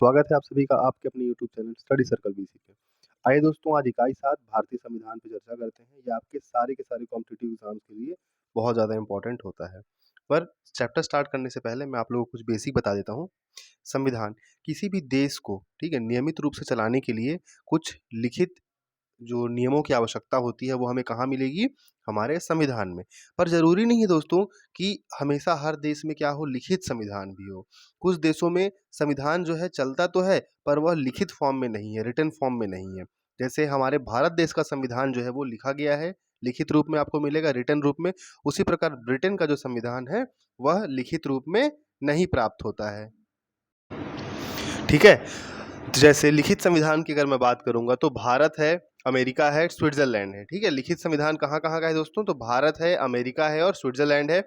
स्वागत है आप सभी का आपके अपने YouTube channel study circle BC पे। आइए दोस्तों, आज इकाई 7 भारतीय संविधान पे चर्चा करते हैं। ये आपके सारे के सारे कॉम्पिटिटिव एग्जाम्स के लिए बहुत ज़्यादा इम्पोर्टेंट होता है। पर चैप्टर स्टार्ट करने से पहले मैं आप लोगों को कुछ बेसिक बता देता हूँ। संविधान किसी भी देश को, ठीक है, नियमित रूप से चलाने के लिए कुछ लिखित जो नियमों की आवश्यकता होती है वो हमें कहाँ मिलेगी? हमारे संविधान में। पर ज़रूरी नहीं है दोस्तों कि हमेशा हर देश में क्या हो, लिखित संविधान भी हो। कुछ देशों में संविधान जो है चलता तो है, पर वह लिखित फॉर्म में नहीं है, रिटन फॉर्म में नहीं है। जैसे हमारे भारत देश का संविधान जो है वो लिखा गया है, लिखित रूप में आपको मिलेगा, रिटन रूप में। उसी प्रकार ब्रिटेन का जो संविधान है वह लिखित रूप में नहीं प्राप्त होता है। ठीक है? जैसे लिखित संविधान की अगर मैं बात करूँगा तो भारत है, अमेरिका है, स्विट्ज़रलैंड है, ठीक है? लिखित संविधान कहाँ-कहाँ का है दोस्तों? तो भारत है, अमेरिका है और स्विट्ज़रलैंड है।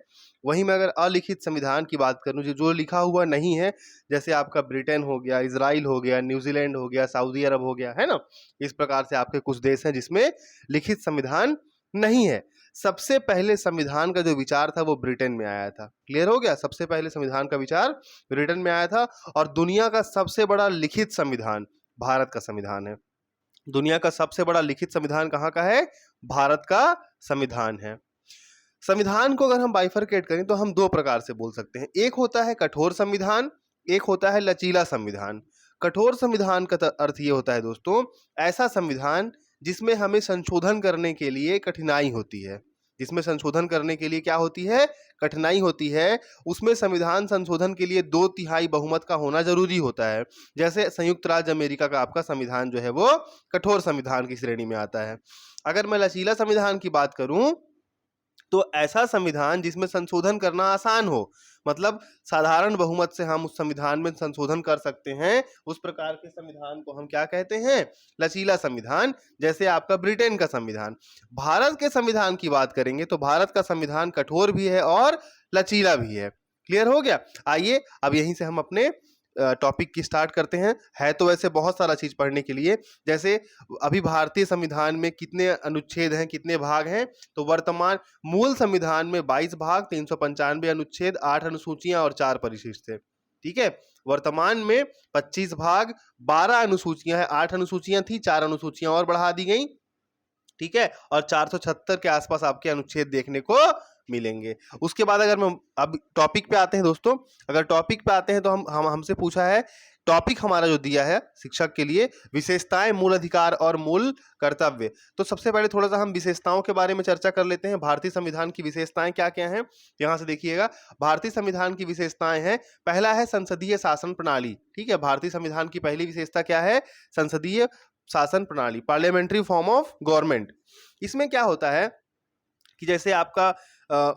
वहीं मैं अगर अलिखित संविधान की बात करूँ जो लिखा हुआ नहीं है, जैसे आपका ब्रिटेन हो गया, इज़राइल हो गया, न्यूज़ीलैंड हो गया, सऊदी अरब हो गया, है ना? इस प्रकार से आपके कुछ देश हैं जिसमें लिखित संविधान नहीं है। सबसे पहले संविधान का जो विचार था वो ब्रिटेन में आया था। क्लियर हो गया? सबसे पहले संविधान का विचार ब्रिटेन में आया था और दुनिया का सबसे बड़ा लिखित संविधान भारत का संविधान है। दुनिया का सबसे बड़ा लिखित संविधान कहाँ का है? भारत का संविधान है। संविधान को अगर हम बाइफरकेट करें तो हम दो प्रकार से बोल सकते हैं। एक होता है कठोर संविधान, एक होता है लचीला संविधान। कठोर संविधान का अर्थ ये होता है दोस्तों, ऐसा संविधान जिसमें हमें संशोधन करने के लिए कठिनाई होती है। जिसमें संशोधन करने के लिए क्या होती है? कठिनाई होती है। उसमें संविधान संशोधन के लिए 2/3 बहुमत का होना जरूरी होता है। जैसे संयुक्त राज्य अमेरिका का आपका संविधान जो है वो कठोर संविधान की श्रेणी में आता है। अगर मैं लचीला संविधान की बात करूं तो ऐसा संविधान जिसमें संशोधन करना आसान हो, मतलब साधारण बहुमत से हम उस संविधान में संशोधन कर सकते हैं, उस प्रकार के संविधान को हम क्या कहते हैं? लचीला संविधान। जैसे आपका ब्रिटेन का संविधान। भारत के संविधान की बात करेंगे तो भारत का संविधान कठोर भी है और लचीला भी है। क्लियर हो गया? आइए अब यहीं से हम अपने टॉपिक की स्टार्ट करते हैं। है तो वैसे बहुत सारा चीज पढ़ने के लिए। जैसे अभी भारतीय संविधान में कितने अनुच्छेद हैं, कितने भाग हैं? तो वर्तमान मूल संविधान में 22 भाग, 395 अनुच्छेद, 8 अनुसूचियां और 4 परिशिष्ट थे। ठीक है? वर्तमान में 25 भाग, 12 अनुसूचियां हैं, 8 अनुसूचियां थी, 4 अनुसूचियां और बढ़ा दी गई। ठीक है? और 476 के आसपास आपके अनुच्छेद देखने को मिलेंगे। उसके बाद अगर हम अब टॉपिक पे आते हैं दोस्तों, अगर टॉपिक पे आते हैं तो हम हमसे पूछा है, टॉपिक हमारा जो दिया है शिक्षक के लिए, विशेषताएं, मूल अधिकार और मूल कर्तव्य। तो सबसे पहले थोड़ा सा हम विशेषताओं के बारे में चर्चा कर लेते हैं। भारतीय संविधान की विशेषताएं क्या क्या हैं? यहां से देखिएगा, भारतीय संविधान की विशेषताएं हैं, पहला है संसदीय शासन प्रणाली। ठीक है? भारतीय संविधान की पहली विशेषता क्या है? संसदीय शासन प्रणाली, पार्लियामेंट्री फॉर्म ऑफ गवर्नमेंट। इसमें क्या होता है कि जैसे आपका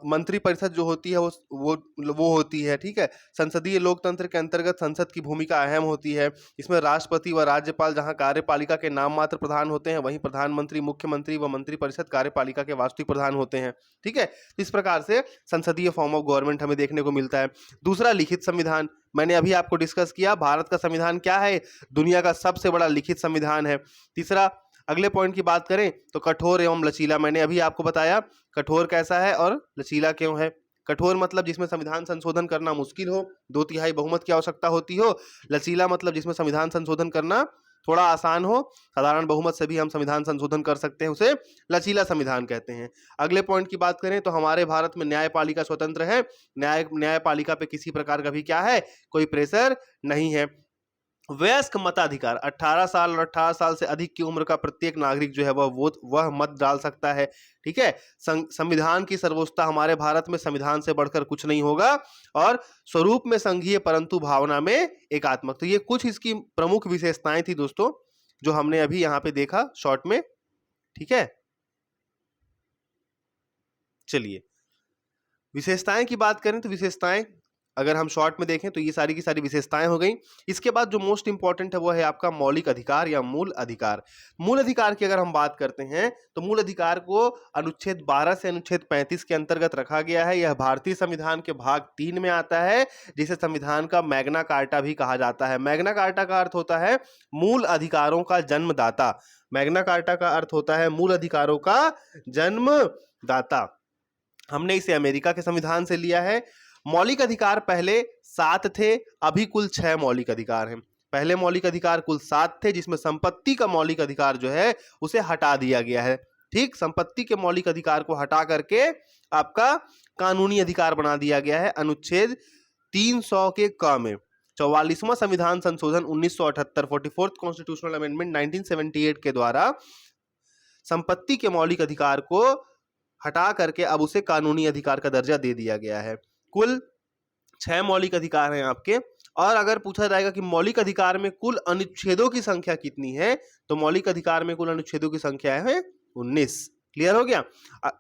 मंत्रिपरिषद जो होती है वो होती है। ठीक है? संसदीय लोकतंत्र के अंतर्गत संसद की भूमिका अहम होती है। इसमें राष्ट्रपति व राज्यपाल जहां कार्यपालिका के नाम मात्र प्रधान होते हैं, वहीं प्रधानमंत्री, मुख्यमंत्री व मंत्रिपरिषद कार्यपालिका के वास्तविक प्रधान होते हैं। ठीक है? इस प्रकार से संसदीय फॉर्म ऑफ गवर्नमेंट हमें देखने को मिलता है। दूसरा, लिखित संविधान। मैंने अभी आपको डिस्कस किया, भारत का संविधान क्या है? दुनिया का सबसे बड़ा लिखित संविधान है। तीसरा, अगले पॉइंट की बात करें तो कठोर एवं लचीला। मैंने अभी आपको बताया कठोर कैसा है और लचीला क्यों है। कठोर मतलब जिसमें संविधान संशोधन करना मुश्किल हो, 2/3 बहुमत की आवश्यकता होती हो। लचीला मतलब जिसमें संविधान संशोधन करना थोड़ा आसान हो, साधारण बहुमत से भी हम संविधान संशोधन कर सकते हैं, उसे लचीला संविधान कहते हैं। अगले पॉइंट की बात करें तो हमारे भारत में न्यायपालिका स्वतंत्र है। न्यायपालिका पे किसी प्रकार का भी क्या है? कोई प्रेशर नहीं है। वयस्क मताधिकार, 18 साल और 18 साल से अधिक की उम्र का प्रत्येक नागरिक जो है वह मत डाल सकता है। ठीक है? संविधान की सर्वोच्चता हमारे भारत में संविधान से बढ़कर कुछ नहीं होगा और स्वरूप में संघीय परंतु भावना में एकात्मक। तो ये कुछ इसकी प्रमुख विशेषताएं थी दोस्तों, जो हमने अभी यहाँ पे देखा शॉर्ट में। ठीक है? चलिए, विशेषताएं की बात करें तो विशेषताएं अगर हम शॉर्ट में देखें तो ये सारी की सारी विशेषताएं हो गई। इसके बाद जो मोस्ट इंपॉर्टेंट है वो है आपका मौलिक अधिकार या मूल अधिकार। मूल अधिकार की अगर हम बात करते हैं तो मूल अधिकार को अनुच्छेद 12 से अनुच्छेद 35 के अंतर्गत रखा गया है। यह भारतीय संविधान के भाग 3 में आता है, जिसे संविधान का मैग्ना कार्टा भी कहा जाता है। मैग्ना कार्टा का अर्थ होता है मूल अधिकारों का जन्मदाता। मैग्ना कार्टा का अर्थ होता है मूल अधिकारों का जन्मदाता। हमने इसे अमेरिका के संविधान से लिया है। मौलिक अधिकार पहले 7 थे, अभी कुल 6 मौलिक अधिकार हैं। पहले मौलिक अधिकार कुल 7 थे, जिसमें संपत्ति का मौलिक अधिकार जो है उसे हटा दिया गया है। ठीक, संपत्ति के मौलिक अधिकार को हटा करके आपका कानूनी अधिकार बना दिया गया है अनुच्छेद 300 के क में। 44वां संविधान संशोधन 1978 44th कॉन्स्टिट्यूशनल अमेंडमेंट 1978 के द्वारा संपत्ति के मौलिक अधिकार को हटा करके अब उसे कानूनी अधिकार का दर्जा दे दिया गया है। कुल 6 मौलिक अधिकार हैं आपके। और अगर पूछा जाएगा कि मौलिक अधिकार में कुल अनुच्छेदों की संख्या कितनी है, तो मौलिक अधिकार में कुल अनुच्छेदों की संख्या है 19। क्लियर हो गया।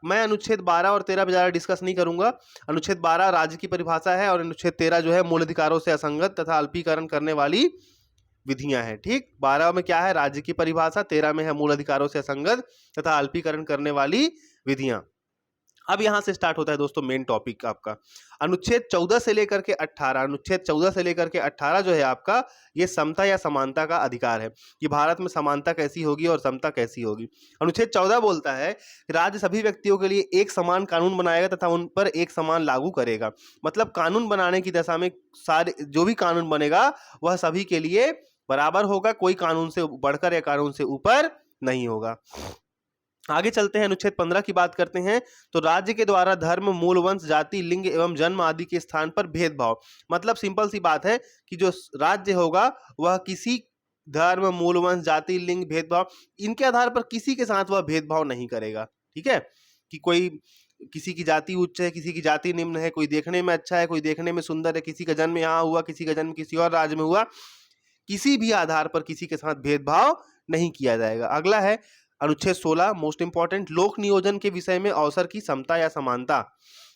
मैं अनुच्छेद 12 और 13 पे ज्यादा डिस्कस नहीं करूंगा। अनुच्छेद 12 राज्य की परिभाषा है और अनुच्छेद 13 जो है मूल अधिकारों से असंगत तथा अल्पीकरण करने वाली विधियां हैं। ठीक, 12 में क्या है, राज्य की परिभाषा, 13 में है मूल अधिकारों से असंगत तथा अल्पीकरण करने वाली विधियां। अब यहां से स्टार्ट होता है दोस्तों मेन टॉपिक आपका। अनुच्छेद 14 से लेकर के 18, अनुच्छेद 14 से लेकर के 18 जो है आपका, ये समता या समानता का अधिकार है कि भारत में समानता कैसी होगी और समता कैसी होगी। अनुच्छेद 14 बोलता है कि राज्य सभी व्यक्तियों के लिए एक समान कानून बनाएगा तथा उन पर एक समान लागू करेगा। मतलब कानून बनाने की दशा में सारे जो भी कानून बनेगा वह सभी के लिए बराबर होगा, कोई कानून से बढ़कर या कानून से ऊपर नहीं होगा। आगे चलते हैं, अनुच्छेद 15 की बात करते हैं। तो राज्य के द्वारा धर्म, मूल वंश, जाति, लिंग एवं जन्म आदि के स्थान पर भेदभाव, मतलब सिंपल सी बात है कि जो राज्य होगा वह किसी धर्म, मूल वंश, जाति, लिंग, भेदभाव, इनके आधार पर किसी के साथ वह भेदभाव नहीं करेगा। ठीक है, कि कोई किसी की जाति उच्च है, किसी की जाति निम्न है, कोई देखने में अच्छा है, कोई देखने में सुंदर है, किसी का जन्म यहाँ हुआ, किसी का जन्म किसी और राज्य में हुआ, किसी भी आधार पर किसी के साथ भेदभाव नहीं किया जाएगा। अगला है अनुच्छेद 16, मोस्ट इंपॉर्टेंट, लोक नियोजन के विषय में अवसर की समता या समानता।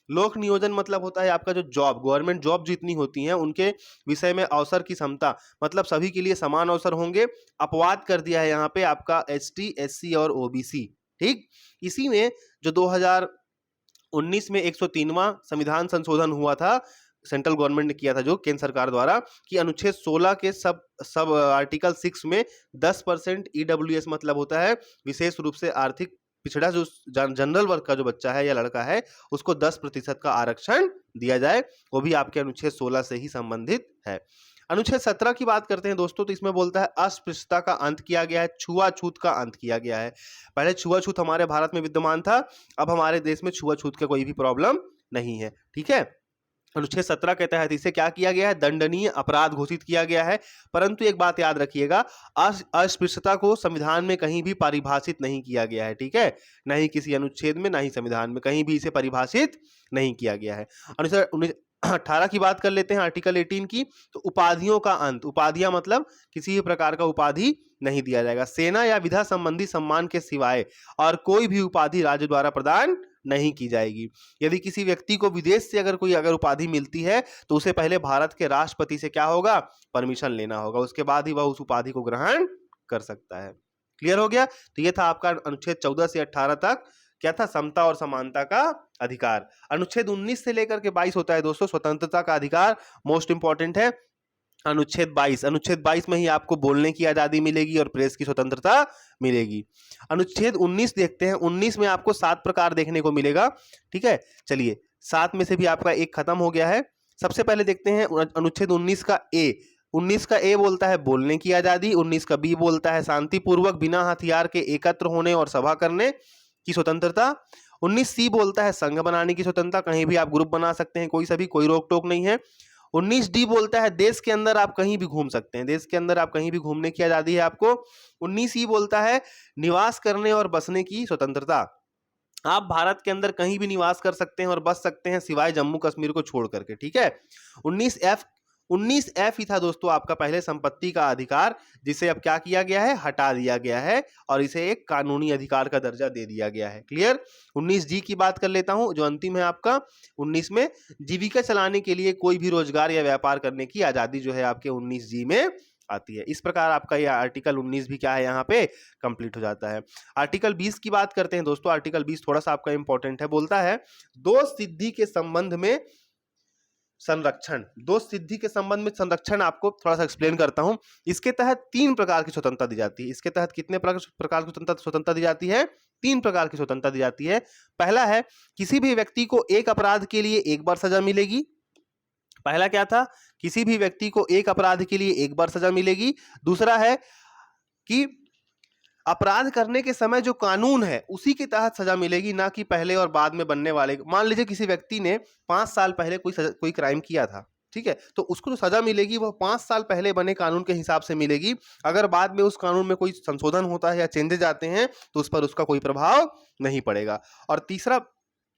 लोक नियोजन मतलब होता है आपका जो जॉब, गवर्नमेंट जॉब जितनी होती हैं उनके विषय में अवसर की समता, मतलब सभी के लिए समान अवसर होंगे। अपवाद कर दिया है यहाँ पे आपका एसटी, एससी और ओबीसी। ठीक, इसी में जो 2019 में 103वां संविधान संशोधन हुआ था, सेंट्रल गवर्नमेंट ने किया था जो केंद्र सरकार द्वारा, कि अनुच्छेद 16 के सब आर्टिकल 6 में 10% ईडब्ल्यूएस मतलब होता है विशेष रूप से आर्थिक पिछड़ा जो जनरल वर्ग का जो बच्चा है या लड़का है उसको 10% का आरक्षण दिया जाए, वो भी आपके अनुच्छेद 16 से ही संबंधित है। अनुच्छेद 17 की बात करते हैं दोस्तों, तो इसमें बोलता है अस्पृश्यता का अंत किया गया है, छुआछूत का अंत किया गया है। पहले छुआछूत हमारे भारत में विद्यमान था, अब हमारे देश में छुआछूत का कोई भी प्रॉब्लम नहीं है। ठीक है, अनुच्छेद 17 के तहत इसे क्या किया गया है, दंडनीय अपराध घोषित किया गया है। परंतु एक बात याद रखिएगा, अस्पृश्यता को संविधान में कहीं भी परिभाषित नहीं किया गया है। ठीक है, न ही किसी अनुच्छेद में, न ही संविधान में कहीं भी इसे परिभाषित नहीं किया गया है। अनुच्छेद 18 की बात कर लेते हैं, आर्टिकल 18 की। तो उपाधियों का अंत, उपाधियां मतलब किसी भी प्रकार का उपाधि नहीं दिया जाएगा। सेना या विधा संबंधी सम्मान के सिवाय और कोई भी उपाधि राज्य द्वारा प्रदान नहीं की जाएगी। यदि किसी व्यक्ति को विदेश से अगर उपाधि मिलती है तो उसे पहले भारत के राष्ट्रपति से क्या होगा, परमिशन लेना होगा, उसके बाद ही वह उस उपाधि को ग्रहण कर सकता है। क्लियर हो गया। तो ये था आपका अनुच्छेद 14 से 18 तक, क्या था, समता और समानता का अधिकार। अनुच्छेद 19 से लेकर के 22 होता है दोस्तों स्वतंत्रता का अधिकार, मोस्ट इंपॉर्टेंट है। अनुच्छेद 22 में ही आपको बोलने की आजादी मिलेगी और प्रेस की स्वतंत्रता मिलेगी। अनुच्छेद 19 देखते हैं, 19 में आपको 7 प्रकार देखने को मिलेगा। ठीक है, चलिए 7 में से भी आपका एक खत्म हो गया है। सबसे पहले देखते हैं अनुच्छेद 19 का ए। 19 का ए बोलता है बोलने की आजादी, 19 का बी बोलता है शांतिपूर्वक बिना हथियार के एकत्र होने और सभा करने की स्वतंत्रता। 19 सी बोलता है संघ बनाने की स्वतंत्रता, कहीं भी आप ग्रुप बना सकते हैं, कोई सभी, कोई रोक टोक नहीं है। 19 डी बोलता है देश के अंदर आप कहीं भी घूम सकते हैं, देश के अंदर आप कहीं भी घूमने की आजादी है आपको। 19 ई बोलता है निवास करने और बसने की स्वतंत्रता, आप भारत के अंदर कहीं भी निवास कर सकते हैं और बस सकते हैं सिवाय जम्मू कश्मीर को छोड़ करके। ठीक है, 19 एफ ही था दोस्तों आपका पहले संपत्ति का अधिकार, जिसे अब क्या किया गया है, हटा दिया गया है और इसे एक कानूनी अधिकार का दर्जा दे दिया गया है। क्लियर। 19 जी की बात कर लेता हूं जो अंतिम है आपका। 19 में जीविका चलाने के लिए कोई भी रोजगार या व्यापार करने की आजादी जो है आपके 19 जी में आती है। इस प्रकार आपका यह आर्टिकल 19 भी क्या है, यहाँ पे कंप्लीट हो जाता है। आर्टिकल 20 की बात करते हैं दोस्तों। आर्टिकल 20 थोड़ा सा आपका इंपॉर्टेंट है, बोलता है दोष सिद्धि के संबंध में संरक्षण। दोष सिद्धि के संबंध में संरक्षण आपको थोड़ा सा एक्सप्लेन करता हूं। इसके तहत 3 प्रकार की स्वतंत्रता दी जाती है। इसके तहत कितने प्रकार की स्वतंत्रता दी जाती है, 3 प्रकार की स्वतंत्रता दी जाती है। पहला है किसी भी व्यक्ति को एक अपराध के लिए एक बार सजा मिलेगी। पहला क्या था, किसी भी व्यक्ति को एक अपराध के लिए एक बार सजा मिलेगी। दूसरा है कि अपराध करने के समय जो कानून है उसी के तहत सजा मिलेगी, ना कि पहले और बाद में बनने वाले। मान लीजिए किसी व्यक्ति ने 5 साल पहले कोई क्राइम किया था, ठीक है, तो उसको जो सजा मिलेगी वो 5 साल पहले बने कानून के हिसाब से मिलेगी। अगर बाद में उस कानून में कोई संशोधन होता है या चेंजेज आते हैं तो उस पर उसका कोई प्रभाव नहीं पड़ेगा। और तीसरा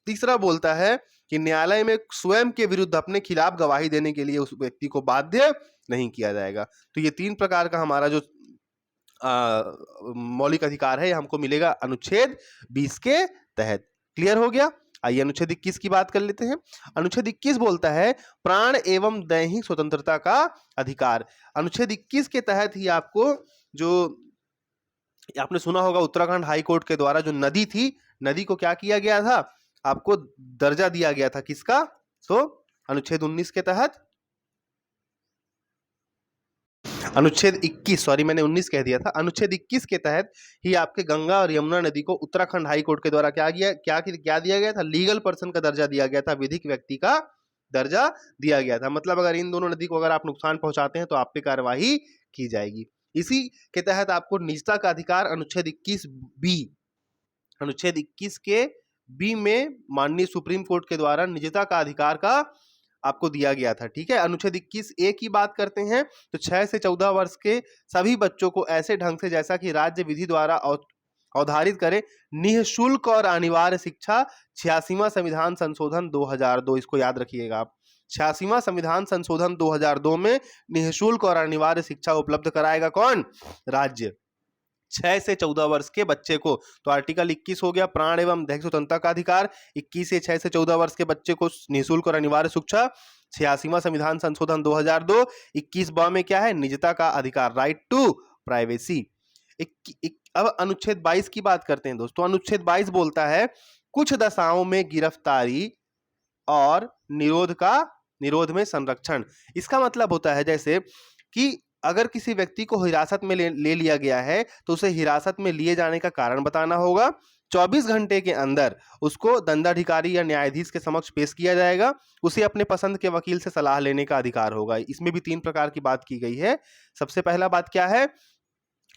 तीसरा बोलता है कि न्यायालय में स्वयं के विरुद्ध अपने खिलाफ गवाही देने के लिए उस व्यक्ति को बाध्य नहीं किया जाएगा। तो ये 3 प्रकार का हमारा जो मौलिक अधिकार है हमको मिलेगा अनुच्छेद 20 के तहत। क्लियर हो गया? आइए अनुच्छेद 21 की बात कर लेते हैं। अनुच्छेद 21 बोलता है प्राण एवं दैहिक स्वतंत्रता का अधिकार। अनुच्छेद 21 के तहत ही आपको जो आपने सुना होगा उत्तराखंड हाई कोर्ट के द्वारा जो नदी थी, नदी को क्या किया गया था, आपको दर्जा दिया गया था किसका? तो अनुच्छेद 19 के तहत, अनुच्छेद 21, सॉरी मैंने 19 कह दिया था, अनुच्छेद 21 के तहत ही आपके गंगा और यमुना नदी को उत्तराखंड हाई कोर्ट के द्वारा क्या दिया गया था? लीगल पर्सन का दर्जा दिया गया था, विधिक व्यक्ति का दर्जा दिया गया था। मतलब अगर इन दोनों नदी को अगर आप नुकसान पहुंचाते हैं तो आप पे कार्रवाई की जाएगी। इसी के तहत आपको निजता का अधिकार अनुच्छेद 21 बी, अनुच्छेद 21 के बी में माननीय सुप्रीम कोर्ट के द्वारा निजता का अधिकार का आपको दिया गया था। ठीक है, अनुच्छेद 21 ए की बात करते हैं तो 6 से 14 वर्ष के सभी बच्चों को ऐसे ढंग से जैसा कि राज्य विधि द्वारा अवधारित करे निःशुल्क और अनिवार्य शिक्षा 86वां संविधान संशोधन 2002, इसको याद रखिएगा आप। 86वां संविधान संशोधन 2002 में निःशुल्क और अनिवार्य शिक्षा उपलब्ध कराएगा कौन? राज्य। 6 से 14 वर्ष के बच्चे को, तो आर्टिकल 21 हो गया प्राण एवं दैहिक स्वतंत्रता का अधिकार, 21 से 6 से 14 वर्ष के बच्चे को निःशुल्क और अनिवार्य शिक्षा, 86वां संविधान संशोधन 2002, 21 ब में क्या है? निजता का अधिकार, राइट टू प्राइवेसी। अब अनुच्छेद 22 की बात करते हैं दोस्तों। अनुच्छेद 22 बोलता है कुछ दशाओं में गिरफ्तारी और निरोध में संरक्षण। इसका मतलब होता है जैसे कि अगर किसी व्यक्ति को हिरासत में ले लिया गया है तो उसे हिरासत में लिए जाने का कारण बताना होगा। 24 घंटे के अंदर उसको दंडाधिकारी या न्यायाधीश के समक्ष पेश किया जाएगा। उसे अपने पसंद के वकील से सलाह लेने का अधिकार होगा। इसमें भी 3 प्रकार की बात की गई है। सबसे पहला बात क्या है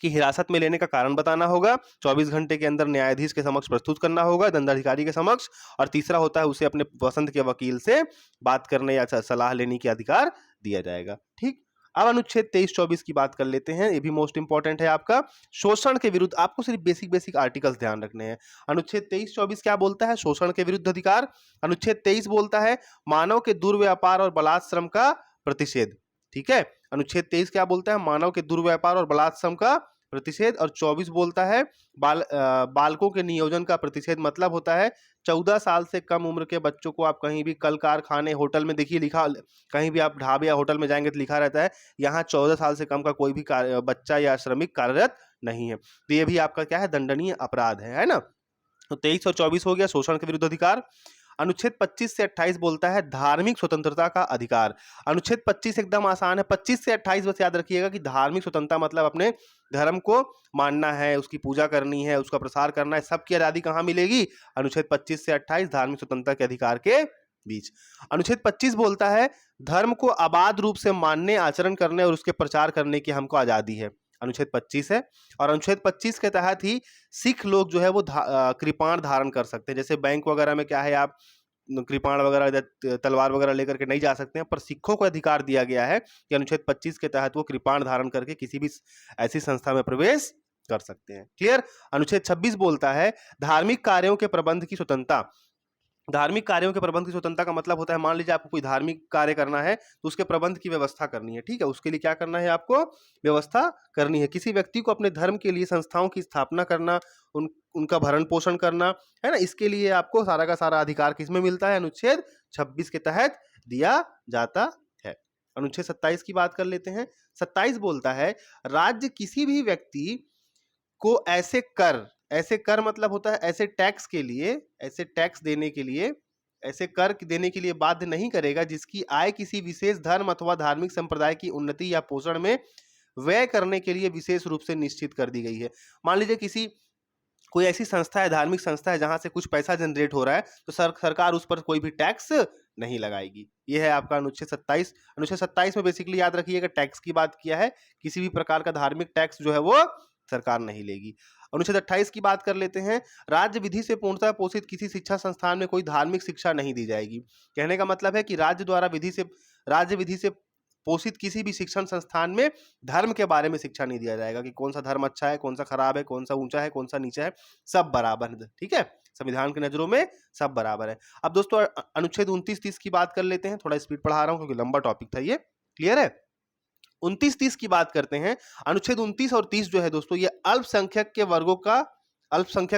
कि हिरासत में लेने का कारण बताना होगा, 24 घंटे के अंदर न्यायाधीश के समक्ष प्रस्तुत करना होगा, दंडाधिकारी के समक्ष, और तीसरा होता है उसे अपने पसंद के वकील से बात करने या सलाह लेने की अधिकार दिया जाएगा। ठीक, अब अनुच्छेद 23-24 की बात कर लेते हैं। ये भी मोस्ट इंपॉर्टेंट है आपका, शोषण के विरुद्ध। आपको सिर्फ बेसिक आर्टिकल्स ध्यान रखने हैं। अनुच्छेद 23-24 क्या बोलता है? शोषण के विरुद्ध अधिकार। अनुच्छेद 23 बोलता है मानव के दुर्व्यापार और बलात्श्रम का प्रतिषेध। ठीक है, अनुच्छेद 23 क्या बोलता है? मानव के दुर्व्यापार और बलात्श्रम का प्रतिषेध। और 24 बोलता है बालकों के नियोजन का प्रतिषेध। मतलब होता है 14 साल से कम उम्र के बच्चों को आप कहीं भी कल कारखाने होटल में देखिए लिखा, कहीं भी आप ढाबे या होटल में जाएंगे तो लिखा रहता है यहाँ 14 साल से कम का कोई भी बच्चा या श्रमिक कार्यरत नहीं है। तो ये भी आपका क्या है? दंडनीय अपराध है ना। तो 23 और 24 हो गया शोषण के विरुद्ध अधिकार। अनुच्छेद 25 से 28 बोलता है धार्मिक स्वतंत्रता का अधिकार। अनुच्छेद 25 एकदम आसान है, 25 से 28 बस याद रखिएगा कि धार्मिक स्वतंत्रता मतलब अपने धर्म को मानना है, उसकी पूजा करनी है, उसका प्रसार करना है, सबकी आज़ादी कहाँ मिलेगी? अनुच्छेद 25 से 28 धार्मिक स्वतंत्रता के अधिकार के बीच। अनुच्छेद 25 बोलता है धर्म को अबाध रूप से मानने, आचरण करने और उसके प्रचार करने की हमको आज़ादी है। अनुच्छेद 25 है। और अनुच्छेद 25 के तहत ही सिख लोग जो है वो कृपाण धारण कर सकते हैं। जैसे बैंक वगैरह में क्या है, आप कृपाण वगैरह तलवार वगैरह लेकर के नहीं जा सकते हैं, पर सिखों को अधिकार दिया गया है कि अनुच्छेद 25 के तहत वो कृपाण धारण करके किसी भी ऐसी संस्था में प्रवेश कर सकते हैं। क्लियर? अनुच्छेद 26 बोलता है धार्मिक कार्यों के प्रबंध की स्वतंत्रता। धार्मिक कार्यों के प्रबंध की स्वतंत्रता का मतलब होता है मान लीजिए आपको कोई धार्मिक कार्य करना है तो उसके प्रबंध की व्यवस्था करनी है। ठीक है, उसके लिए क्या करना है? आपको व्यवस्था करनी है। किसी व्यक्ति को अपने धर्म के लिए संस्थाओं की स्थापना करना, उनका भरण पोषण करना है ना, इसके लिए आपको सारा का सारा अधिकार किसमें मिलता है? अनुच्छेद 26 के तहत दिया जाता है। अनुच्छेद 27 की बात कर लेते हैं। 27 बोलता है राज्य किसी भी व्यक्ति को ऐसे कर मतलब होता है ऐसे टैक्स देने के लिए, ऐसे कर देने के लिए बाध्य नहीं करेगा जिसकी आय किसी विशेष धर्म अथवा धार्मिक संप्रदाय की उन्नति या पोषण में व्यय करने के लिए विशेष रूप से निश्चित कर दी गई है। मान लीजिए कोई ऐसी संस्था है, धार्मिक संस्था है, जहां से कुछ पैसा जनरेट हो रहा है तो सरकार उस पर कोई भी टैक्स नहीं लगाएगी। ये है आपका अनुच्छेद 27। अनुच्छेद 27 में बेसिकली याद रखिएगा टैक्स की बात किया है, किसी भी प्रकार का धार्मिक टैक्स जो है वो सरकार नहीं लेगी। अनुच्छेद 28 की बात कर लेते हैं, राज्य विधि से पूर्णतः पोषित किसी शिक्षा संस्थान में कोई धार्मिक शिक्षा नहीं दी जाएगी। कहने का मतलब है कि राज्य विधि से पोषित किसी भी शिक्षण संस्थान में धर्म के बारे में शिक्षा नहीं दिया जाएगा कि कौन सा धर्म अच्छा है, कौन सा खराब है, कौन सा ऊंचा है, कौन सा नीचा है, सब बराबर है। ठीक है, संविधान की नजरों में सब बराबर है। अब दोस्तों अनुच्छेद 29-30 की बात कर लेते हैं, थोड़ा स्पीड पढ़ा रहा हूं क्योंकि लंबा टॉपिक था ये। क्लियर है? 29-30 की बात करते हैं। अनुच्छेद 29 और 30 जो है दोस्तों, ये अल्पसंख्यक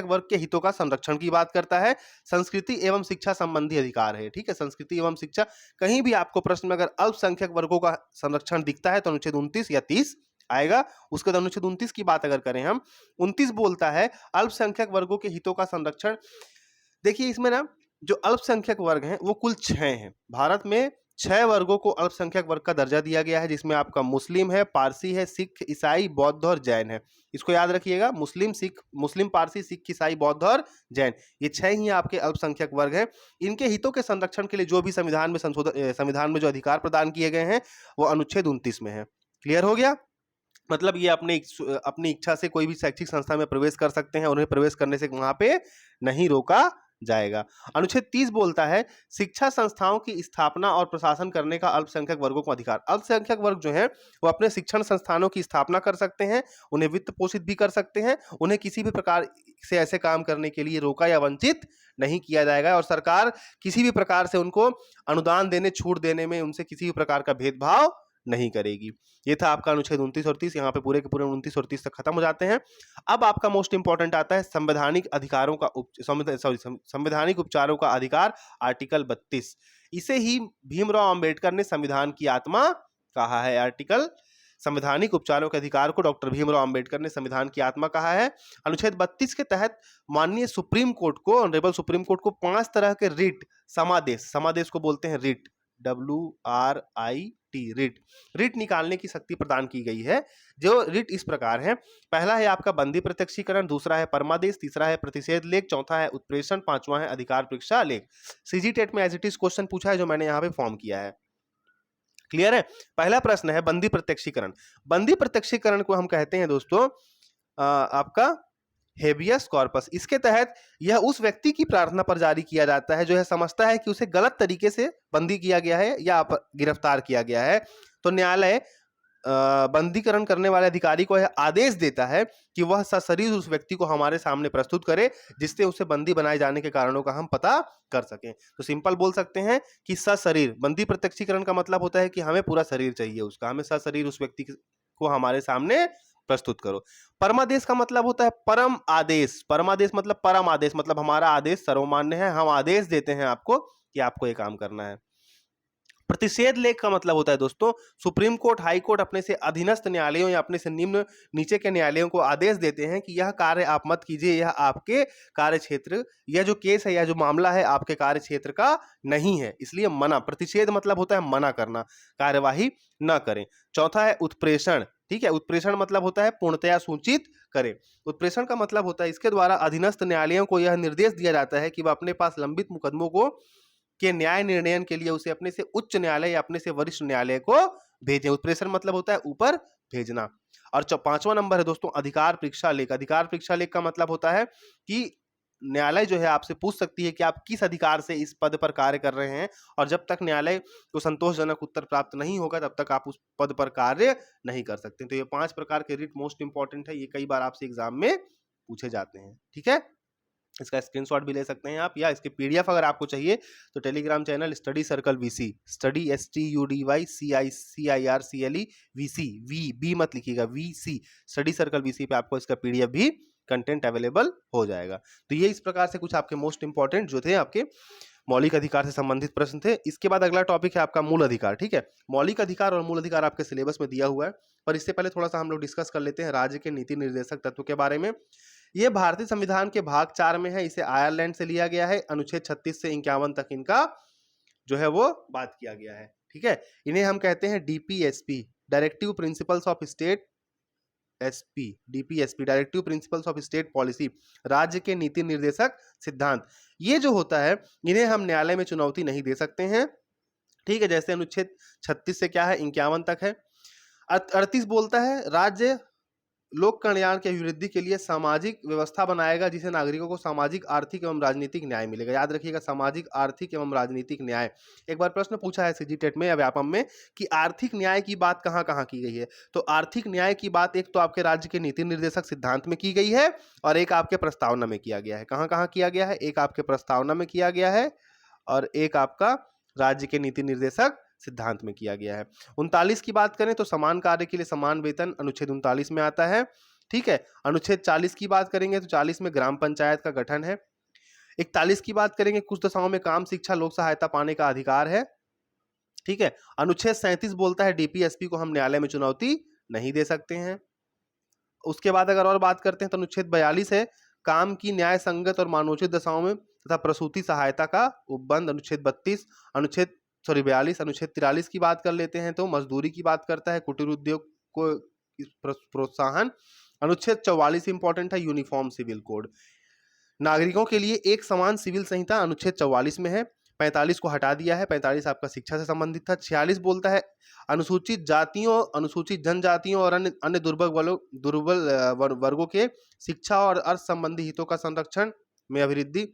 वर्ग के हितों का संरक्षण की बात करता है। संस्कृति एवं शिक्षा संबंधी अधिकार है। ठीक है, संस्कृति एवं शिक्षा, कहीं भी आपको प्रश्न में अगर अल्पसंख्यक वर्गों का संरक्षण दिखता है तो अनुच्छेद 29 या 30 आएगा। उसके बाद अनुच्छेद 29 की बात अगर करें हम, 29 बोलता है अल्पसंख्यक वर्गों के हितों का संरक्षण। देखिए इसमें ना जो अल्पसंख्यक वर्ग हैं वो कुल 6 हैं। भारत में 6 वर्गों को अल्पसंख्यक वर्ग का दर्जा दिया गया है, जिसमें आपका मुस्लिम है, पारसी है, सिख, ईसाई, बौद्ध और जैन है। इसको याद रखिएगा, मुस्लिम, पारसी, सिख, ईसाई, बौद्ध और जैन, ये 6 ही आपके अल्पसंख्यक वर्ग हैं। इनके हितों के संरक्षण के लिए जो भी संविधान में जो अधिकार प्रदान किए गए हैं वो अनुच्छेद 29 में है। क्लियर हो गया? मतलब ये अपनी इच्छा से कोई भी शैक्षिक संस्था में प्रवेश कर सकते हैं, उन्हें प्रवेश करने से वहां पे नहीं रोका जाएगा। अनुच्छेद 30 बोलता है शिक्षा संस्थाओं की स्थापना और प्रशासन करने का अल्पसंख्यक वर्गों को अधिकार। अल्पसंख्यक वर्ग जो है वो अपने शिक्षण संस्थानों की स्थापना कर सकते हैं, उन्हें वित्त पोषित भी कर सकते हैं, उन्हें किसी भी प्रकार से ऐसे काम करने के लिए रोका या वंचित नहीं किया जाएगा, और सरकार किसी भी प्रकार से उनको अनुदान देने, छूट देने में उनसे किसी भी प्रकार का भेदभाव नहीं करेगी। ये था आपका अनुच्छेद 29 और 30। यहाँ पे पूरे के पूरे 29 और 30 तक खत्म हो जाते हैं। अब आपका मोस्ट इंपॉर्टेंट आता है संवैधानिक उपचारों का अधिकार, आर्टिकल 32। इसे ही भीमराव अंबेडकर ने संविधान की आत्मा कहा है। संवैधानिक उपचारों के अधिकार को डॉक्टर भीमराव अंबेडकर ने संविधान की आत्मा कहा है। अनुच्छेद 32 के तहत माननीय सुप्रीम कोर्ट को, ऑनरेबल सुप्रीम कोर्ट को 5 तरह के समादेश को बोलते हैं रिट, WRIT, रिट निकालने की शक्ति प्रदान की गई है। जो रिट इस प्रकार है, पहला है आपका बंदी प्रत्यक्षीकरण, दूसरा है परमादेश, तीसरा है प्रतिषेध लेख, चौथा है उत्प्रेषण, पांचवा है अधिकार परीक्षा लेख। सीजी टेट में एज इट इज क्वेश्चन पूछा है जो मैंने यहाँ पे फॉर्म किया है। क्लियर है? पहला प्रश्न है बंदी प्रत्यक्षीकरण। बंदी प्रत्यक्षीकरण को हम कहते हैं दोस्तों आपका हेबियस कॉर्पस। इसके तहत यह उस व्यक्ति की प्रार्थना पर जारी किया जाता है जो यह समझता है कि उसे गलत तरीके से बंदी किया गया है या गिरफ्तार किया गया है, तो न्यायालय बंदीकरण करने वाले अधिकारी को यह आदेश देता है कि वह सशरीर उस व्यक्ति को हमारे सामने प्रस्तुत करे, जिससे उसे बंदी बनाए जाने के कारणों का हम पता कर सकें। तो सिंपल बोल सकते हैं कि सशरीर, बंदी प्रत्यक्षीकरण का मतलब होता है कि हमें पूरा शरीर चाहिए उसका, हमें सशरीर उस व्यक्ति को हमारे सामने प्रस्तुत करो। परमादेश का मतलब होता है परम आदेश। परमादेश मतलब परम आदेश, मतलब हमारा आदेश सर्वमान्य है, हम आदेश देते हैं आपको कि आपको ये काम करना है। प्रतिषेध लेख का मतलब होता है दोस्तों सुप्रीम कोर्ट, हाई कोर्ट अपने से अधीनस्थ न्यायालयों या अपने से नीचे के न्यायालयों को आदेश देते हैं कि यह कार्य आप मत कीजिए, यह आपके कार्य क्षेत्र, यह जो केस है, यह जो मामला है आपके कार्य क्षेत्र का नहीं है, इसलिए मना। प्रतिषेध मतलब होता है मना करना, कार्यवाही न करें। चौथा है उत्प्रेषण। ठीक है, उत्प्रेषण मतलब होता है पूर्णतया सूचित करें। उत्प्रेषण का मतलब होता है इसके द्वारा अधीनस्थ न्यायालयों को यह निर्देश दिया जाता है कि वह अपने पास लंबित मुकदमों को के न्याय निर्णयन के लिए उसे अपने से उच्च न्यायालय या अपने से वरिष्ठ न्यायालय को भेजें। उत्प्रेषण मतलब होता है ऊपर भेजना। और 5वां नंबर है दोस्तों अधिकार परीक्षा लेख। अधिकार परीक्षा लेख का मतलब होता है कि न्यायालय जो है आपसे पूछ सकती है कि आप किस अधिकार से इस पद पर कार्य कर रहे हैं, और जब तक न्यायालय को संतोषजनक उत्तर प्राप्त नहीं होगा तब तक आप उस पद पर कार्य नहीं कर सकते। तो ये 5 प्रकार के रिट मोस्ट इंपॉर्टेंट है, ये कई बार आपसे एग्जाम में पूछे जाते हैं। ठीक है, इसका स्क्रीनशॉट भी ले सकते हैं आप, या इसके पीडीएफ अगर आपको चाहिए तो Telegram channel study circle VC, study STUDYCIRCLE VC, B मत लिखिएगा, VC, स्टडी सर्कल VC पे आपको इसका पीडीएफ भी कंटेंट अवेलेबल हो जाएगा। तो ये इस प्रकार से कुछ आपके मोस्ट इंपॉर्टेंट जो थे आपके मौलिक अधिकार से संबंधित प्रश्न थे। इसके बाद अगला टॉपिक है आपका मूल अधिकार। ठीक है, मौलिक अधिकार और मूल अधिकार आपके सिलेबस में दिया हुआ है, पर इससे पहले थोड़ा सा हम लोग डिस्कस कर लेते हैं राज्य के नीति निर्देशक तत्व के बारे में। ये भारतीय संविधान के भाग 4 में है, इसे आयरलैंड से लिया गया है। अनुच्छेद 36 से 51 तक इनका जो है वो बात किया गया है। ठीक है, इन्हें हम कहते हैं DPSP, directive principles of state DPSP, DPSP directive principles of state policy, राज्य के नीति निर्देशक सिद्धांत, ये जो होता है इन्हें हम न्यायालय में चुनौती नहीं दे सकते हैं। ठीक है, जैसे अनुच्छेद 36 से क्या है 51 तक है। 38 बोलता है राज्य लोक कल्याण की अभिवृद्धि के लिए सामाजिक व्यवस्था बनाएगा जिसे नागरिकों को सामाजिक, आर्थिक एवं राजनीतिक न्याय मिलेगा। याद रखिएगा, सामाजिक, आर्थिक एवं राजनीतिक न्याय। एक बार प्रश्न पूछा है सीजी टेट में या व्यापम में कि आर्थिक न्याय की बात कहाँ कहाँ की गई है, तो आर्थिक न्याय की बात एक तो आपके राज्य के नीति निर्देशक सिद्धांत में की गई है और एक आपके प्रस्तावना में किया गया है। कहाँ कहाँ किया गया है? एक आपके प्रस्तावना में किया गया है और एक आपका राज्य के नीति निर्देशक सिद्धांत में किया गया है। 39 की बात करें तो समान कार्य के लिए समान वेतन अनुच्छेद 39 में आता है। ठीक है, अनुच्छेद 40 की बात करेंगे तो 40 में ग्राम पंचायत का गठन है। 41 की बात करेंगे कुछ दशाओं में काम, शिक्षा, लोक सहायता पाने का अधिकार है। ठीक है, अनुच्छेद 37 बोलता है डीपीएसपी को हम न्यायालय में चुनौती नहीं दे सकते हैं। उसके बाद अगर और बात करते हैं तो अनुच्छेद 42 है काम की न्याय संगत और मानवोचित दशाओं में तथा प्रसूति सहायता का उपबंध। अनुच्छेद 42 अनुच्छेद 43 की बात कर लेते हैं तो मजदूरी की बात करता है, कुटीर उद्योग को प्रोत्साहन। अनुच्छेद 44 इंपॉर्टेंट है, यूनिफॉर्म सिविल कोड, नागरिकों के लिए एक समान सिविल संहिता अनुच्छेद 44 में है। 45 को हटा दिया है, 45 आपका शिक्षा से संबंधित था। 46 बोलता है अनुसूचित जातियों, अनुसूचित जनजातियों और अन्य दुर्बल वर्गों के शिक्षा और अर्थ संबंधी हितों का संरक्षण में अभिवृद्धि।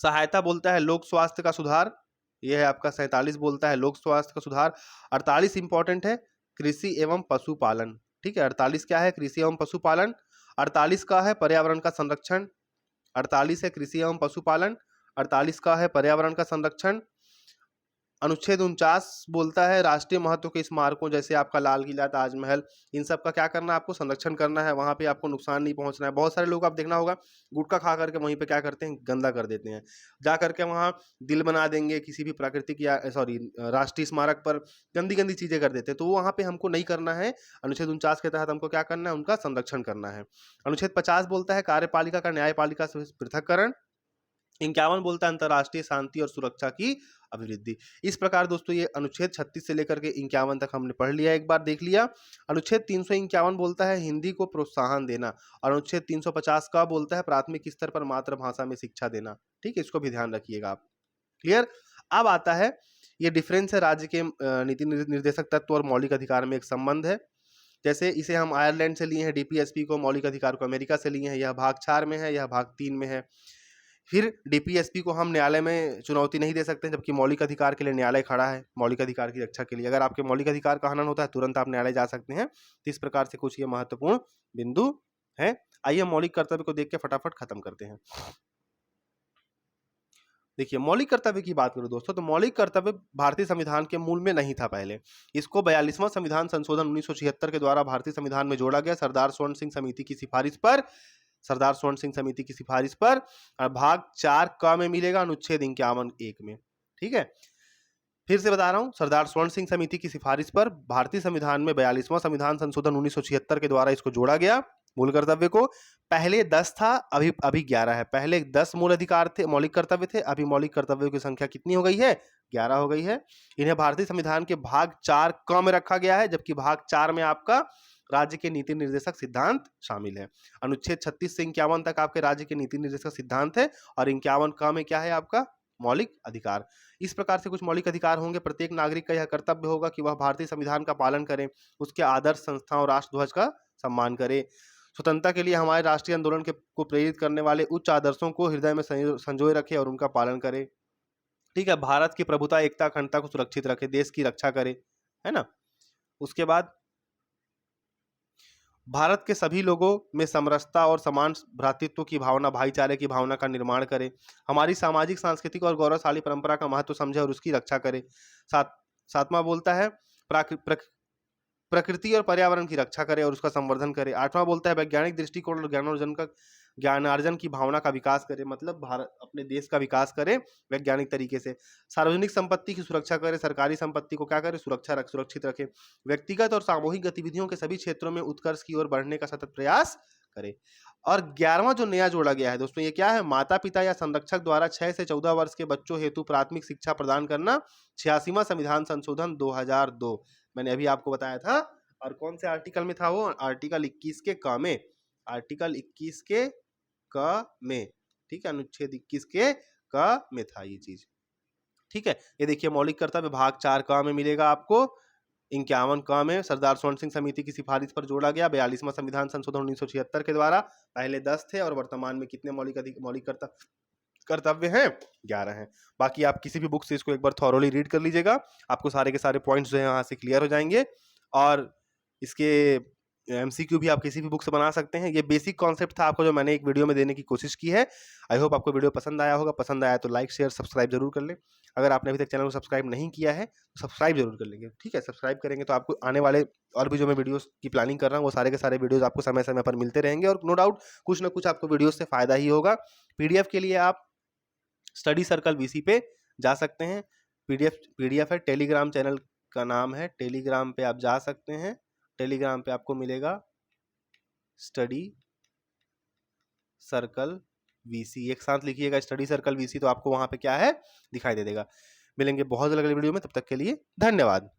सहायता बोलता है लोक स्वास्थ्य का सुधार, यह है आपका 47 बोलता है लोक स्वास्थ्य का सुधार। 48 इंपॉर्टेंट है कृषि एवं पशुपालन। ठीक है, 48 क्या है? कृषि एवं पशुपालन। 48 का है पर्यावरण का संरक्षण। 48 है कृषि एवं पशुपालन। 48 का है पर्यावरण का संरक्षण। अनुच्छेद 49 बोलता है राष्ट्रीय महत्व के स्मारकों जैसे आपका लाल किला, ताजमहल, इन सब का क्या करना है? आपको संरक्षण करना है, वहां पे आपको नुकसान नहीं पहुंचना है। बहुत सारे लोग आप देखना होगा गुटखा खा करके वहीं पे क्या करते हैं? गंदा कर देते हैं, जा करके वहां दिल बना देंगे किसी भी प्राकृतिक या राष्ट्रीय स्मारक पर गंदी गंदी चीजें कर देते हैं, तो वहां पे हमको नहीं करना है। अनुच्छेद 49 के तहत हमको क्या करना है? उनका संरक्षण करना है। अनुच्छेद 50 बोलता है कार्यपालिका का न्यायपालिका से पृथककरण। 51 बोलता है अंतर्राष्ट्रीय शांति और सुरक्षा की अभिवृद्धि। इस प्रकार दोस्तों ये अनुच्छेद 36 से लेकर के 51 तक हमने पढ़ लिया, एक बार देख लिया। अनुच्छेद 351 बोलता है हिंदी को प्रोत्साहन देना और अनुच्छेद 350 का बोलता है प्राथमिक स्तर पर मातृभाषा में शिक्षा देना। ठीक है, इसको भी ध्यान रखिएगा आप। क्लियर? अब आता है ये डिफरेंस है राज्य के नीति निर्देशक तत्व और मौलिक अधिकार में एक संबंध है। जैसे इसे हम आयरलैंड से लिए हैं, डीपीएसपी को, मौलिक अधिकार को अमेरिका से लिए हैं, यह भाग 4 में है, यह भाग 3 में है। फिर डीपीएसपी को हम न्यायालय में चुनौती नहीं दे सकते जबकि मौलिक अधिकार के लिए न्यायालय खड़ा है, मौलिक अधिकार की रक्षा के लिए। अगर आपके मौलिक अधिकार का हनन होता है तुरंत आप न्यायालय जा सकते हैं। तो इस प्रकार से कुछ ये महत्वपूर्ण बिंदु है। आइए मौलिक कर्तव्य को देख के फटाफट खत्म करते हैं। देखिए मौलिक कर्तव्य की बात करूं दोस्तों, तो मौलिक कर्तव्य भारतीय संविधान के मूल में नहीं था पहले। इसको 42वां संविधान संशोधन 1976 के द्वारा भारतीय संविधान में जोड़ा गया सरदार स्वर्ण सिंह समिति की सिफारिश पर भाग 4 क में मिलेगा अनुच्छेद 51(1) में। ठीक है, फिर से बता रहा हूं, सरदार स्वर्ण सिंह समिति की सिफारिश पर भारतीय संविधान में 42वां संविधान संशोधन 1976 के द्वारा इसको जोड़ा गया मूल कर्तव्य को। पहले 10 था, अभी 11 है। पहले 10 मूल अधिकार थे, मौलिक कर्तव्य थे, अभी मौलिक कर्तव्यों की संख्या कितनी हो गई है? 11 हो गई है। इन्हें भारतीय संविधान के भाग 4 क में रखा गया है, जबकि भाग 4 में आपका राज्य के नीति निर्देशक सिद्धांत शामिल है। अनुच्छेद 36 से 51 तक आपके राज्य के नीति निर्देशक सिद्धांत है और 51 क में क्या है? आपका मौलिक अधिकार। इस प्रकार से कुछ मौलिक अधिकार होंगे। प्रत्येक नागरिक का यह कर्तव्य होगा कि वह भारतीय संविधान का पालन करे, उसके आदर्श संस्थाओं और राष्ट्रध्वज का सम्मान करे, स्वतंत्रता के लिए हमारे राष्ट्रीय आंदोलन को प्रेरित करने वाले उच्च आदर्शों को हृदय में संजोए रखे और उनका पालन करे। ठीक है, भारत की प्रभुता, एकता, अखंडता को सुरक्षित रखे, देश की रक्षा करे, है ना। उसके बाद भारत के सभी लोगों में समरसता और समान भ्रातृत्व की भावना, भाईचारे की भावना का निर्माण करे, हमारी सामाजिक, सांस्कृतिक और गौरवशाली परंपरा का महत्व समझे और उसकी रक्षा करे। सातवां बोलता है प्रकृति और पर्यावरण की रक्षा करे और उसका संवर्धन करे। 8वां बोलता है वैज्ञानिक दृष्टिकोण और ज्ञानार्जन की भावना का विकास करे, मतलब भारत अपने देश का विकास करे वैज्ञानिक तरीके से। सार्वजनिक संपत्ति की सुरक्षा करे, सरकारी संपत्ति को क्या करे? सुरक्षित रखे। व्यक्तिगत और सामूहिक गतिविधियों के सभी क्षेत्रों में उत्कर्ष की ओर बढ़ने का सतत प्रयास करे। और 11वां जो नया जोड़ा गया है दोस्तों, ये क्या है? माता पिता या संरक्षक द्वारा 6 से 14 वर्ष के बच्चों हेतु प्राथमिक शिक्षा प्रदान करना। 86वां संविधान संशोधन 2002, मैंने अभी आपको बताया था और कौन से आर्टिकल में था वो? आर्टिकल 21 के क में, आर्टिकल 21 के क में, ठीक है, अनुच्छेद 21 के क में था ये चीज, ठीक है। ये देखिए मौलिक कर्तव्य भाग 4 क में मिलेगा आपको, 51 क में सरदार स्वर्ण सिंह समिति की सिफारिश पर जोड़ा गया 42वां संविधान संशोधन 1976 के द्वारा। पहले 10 थे और वर्तमान में कितने मौलिक कर्तव्य हैं? 11 हैं। बाकी आप किसी भी बुक से इसको एक बार थॉरोली रीड कर लीजिएगा, आपको सारे के सारे पॉइंट्स जो है यहाँ से क्लियर हो जाएंगे। और इसके एमसीक्यू भी आप किसी भी बुक से बना सकते हैं। ये बेसिक कॉन्सेप्ट था आपको जो मैंने एक वीडियो में देने की कोशिश की है। आई होप आपको वीडियो पसंद आया होगा। पसंद आया तो लाइक शेयर सब्सक्राइब जरूर कर लें। अगर आपने अभी तक चैनल को सब्सक्राइब नहीं किया है तो सब्सक्राइब जरूर कर लेंगे, ठीक है। सब्सक्राइब करेंगे तो आपको आने वाले और भी जो मैं वीडियोस की प्लानिंग कर रहा हूँ वो सारे के सारे वीडियोस आपको समय समय पर मिलते रहेंगे और नो डाउट कुछ ना कुछ आपको वीडियोस से फायदा ही होगा। पीडीएफ के लिए आप स्टडी सर्कल वीसी पे जा सकते हैं। पीडीएफ है, टेलीग्राम चैनल का नाम है, टेलीग्राम पे आप जा सकते हैं। टेलीग्राम पे आपको मिलेगा स्टडी सर्कल वीसी, एक साथ लिखिएगा स्टडी सर्कल वीसी तो आपको वहां पे क्या है दिखाई दे देगा। मिलेंगे बहुत जल्द अगले वीडियो में, तब तक के लिए धन्यवाद।